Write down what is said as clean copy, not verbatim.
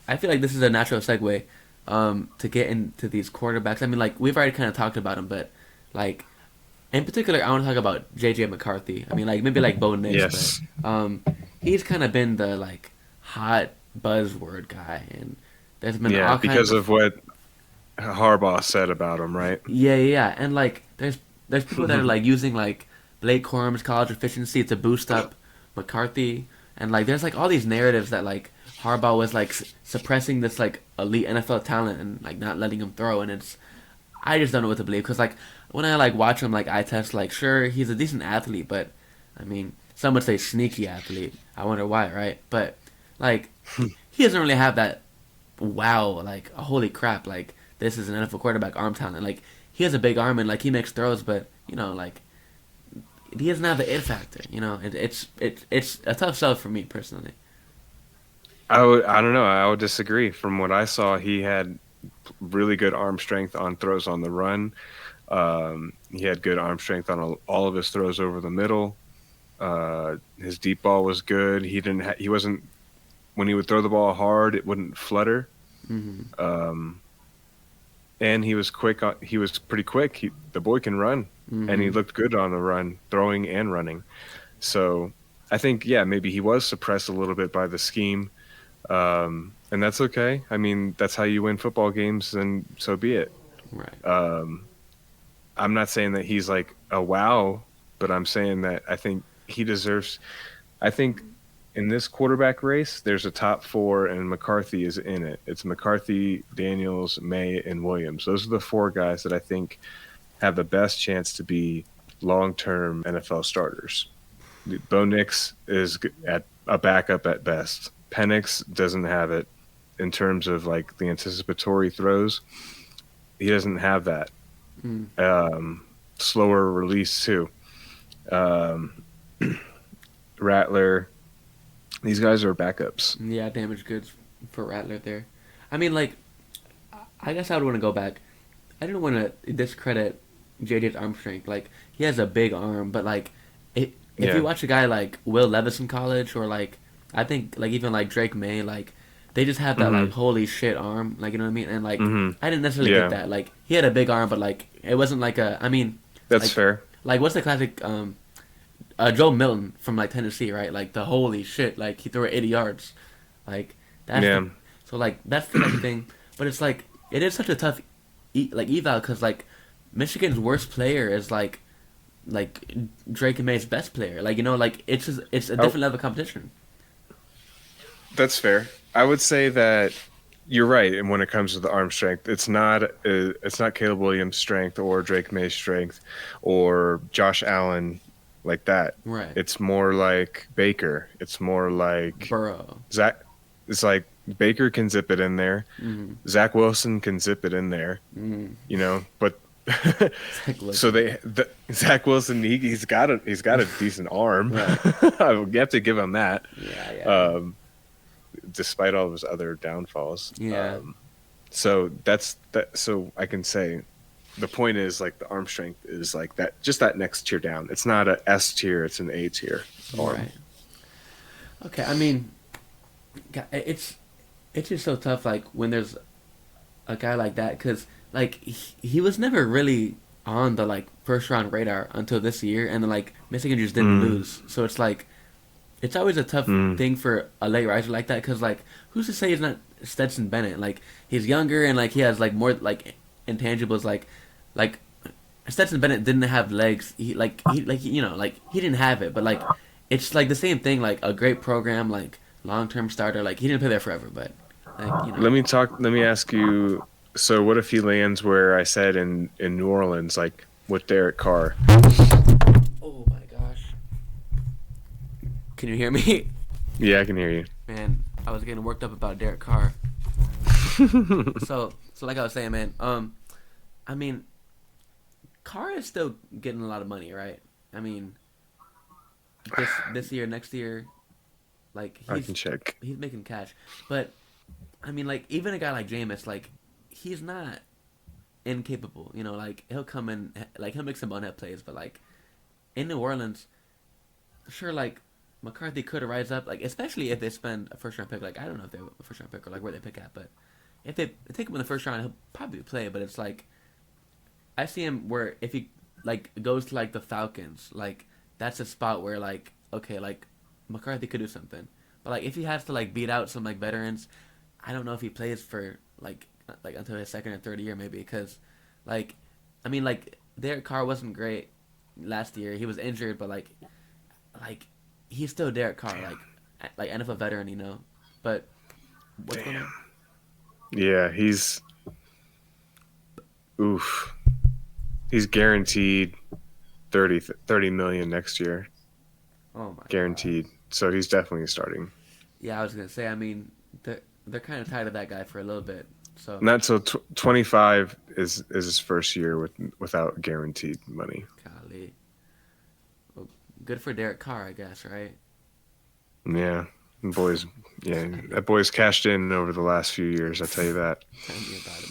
I feel like this is a natural segue to get into these quarterbacks. I mean, like we've already kind of talked about them, but like in particular, I want to talk about JJ McCarthy. I mean, like maybe like Bo Nix, but Yes. he's kind of been the like hot buzzword guy, and there's been Yeah, all kinds because of of what Harbaugh said about him, right? yeah, and like there's people that are like using like Blake Corum's college efficiency to boost up McCarthy, and like there's like all these narratives that like Harbaugh was like suppressing this like elite NFL talent and like not letting him throw, and it's I just don't know what to believe because like when I like watch him like eye test, like sure he's a decent athlete, but I mean some would say sneaky athlete. I wonder why, right? But like he doesn't really have that wow, like holy crap, like this is an NFL quarterback arm talent. Like he has a big arm and like he makes throws, but you know like he doesn't have the it factor. You know, it's a tough sell for me personally. I don't know. I would disagree. From what I saw, he had really good arm strength on throws on the run. He had good arm strength on all of his throws over the middle. His deep ball was good. He wasn't when he would throw the ball hard, it wouldn't flutter. Hmm. Um, and he was quick. He was pretty quick. The boy can run, and he Hmm. looked good on the run, throwing and running. So I think, yeah, maybe he was suppressed a little bit by the scheme, and that's okay. I mean, that's how you win football games, and so be it. Right. Um, I'm not saying that he's like a wow, but I'm saying that I think he deserves. I think in this quarterback race, there's a top four, and McCarthy is in it. It's McCarthy, Daniels, May, and Williams. Those are the four guys that I think have the best chance to be long-term NFL starters. Bo Nix is at a backup at best. Penix doesn't have it in terms of like the anticipatory throws. He doesn't have that. Mm. Um, Slower release too. Um, Rattler, these guys are backups. Yeah, damaged goods for Rattler there. I mean, like I guess I would want to go back. I didn't want to discredit JJ's arm strength. Like he has a big arm, but like if you Yeah. watch a guy like Will Levis in college, or like I think like even like Drake May, like they just have that like Hmm. holy shit arm, like you know what I mean. And like Hmm. I didn't necessarily get Yeah. that. Like he had a big arm, but like it wasn't like a. I mean, That's like fair. what's the classic Joe Milton from like Tennessee, right? Like the holy shit, like he threw it 80 yards. Like that's the Yeah. so like that's the like thing. But it's like it is such a tough like eval because like Michigan's worst player is like Drake and May's best player. Like you know like it's a I, different level of competition. that's fair. I would say that you're right. And when it comes to the arm strength, it's not Caleb Williams' strength or Drake May's strength or Josh Allen like that. Right. It's more like Baker. It's more like Burrow. Zach. It's like Baker can zip it in there. Mm-hmm. Zach Wilson can zip it in there. Mm-hmm. But Zach so Wilson. Zach Wilson he's got a decent arm. Right. You have to give him that. Yeah. Yeah. Um, Despite all of his other downfalls. Yeah. So that's that. So I can say the point is like the arm strength is like that, just that next tier down. It's not a S tier, it's an A tier arm. Right. Okay. I mean, it's just so tough. Like when there's a guy like that because like he was never really on the like first round radar until this year, and then like Michigan just didn't Mm, lose. So it's like it's always a tough mm. thing for a late riser like that because like who's to say he's not Stetson Bennett? Like he's younger and like he has like more like intangibles like Stetson Bennett didn't have legs. You know like he didn't have it, but like it's like the same thing. Like a great program, like long term starter. Like he didn't play there forever, but like you know. Let me ask you. So what if he lands where I said in New Orleans, like with Derek Carr? Oh my gosh. Can you hear me? Yeah, I can hear you. Man, I was getting worked up about Derek Carr. So like I was saying, man, I mean, Carr is still getting a lot of money, right? I mean, this year, next year, like I can check. he's making cash. But I mean, like even a guy like Jameis, like he's not incapable. You know, like he'll come in, like he'll make some bonehead plays, but like in New Orleans, sure, like McCarthy could rise up, like especially if they spend a first round pick. Like I don't know if they have a first round pick or like where they pick at, but if they take him in the first round, he'll probably play. But it's like I see him where if he like goes to like the Falcons, like that's a spot where like okay, like McCarthy could do something. But like if he has to like beat out some like veterans, I don't know if he plays for like until his second or third year maybe because like I mean like Derek Carr wasn't great last year. He was injured, but like he's still Derek Carr, Damn. like NFL veteran, you know. But what's going on? Damn. Yeah, he's oof. He's guaranteed 30 million next year. Oh my god. Guaranteed. So he's definitely starting. Yeah, I was gonna say. I mean, they're kind of tired of that guy for a little bit. So, Not till 25 is his first year without guaranteed money. golly, well, good for Derek Carr, I guess, right? Yeah. Boys, yeah, I mean, that boy's cashed in over the last few years. I tell you that. tell me about it,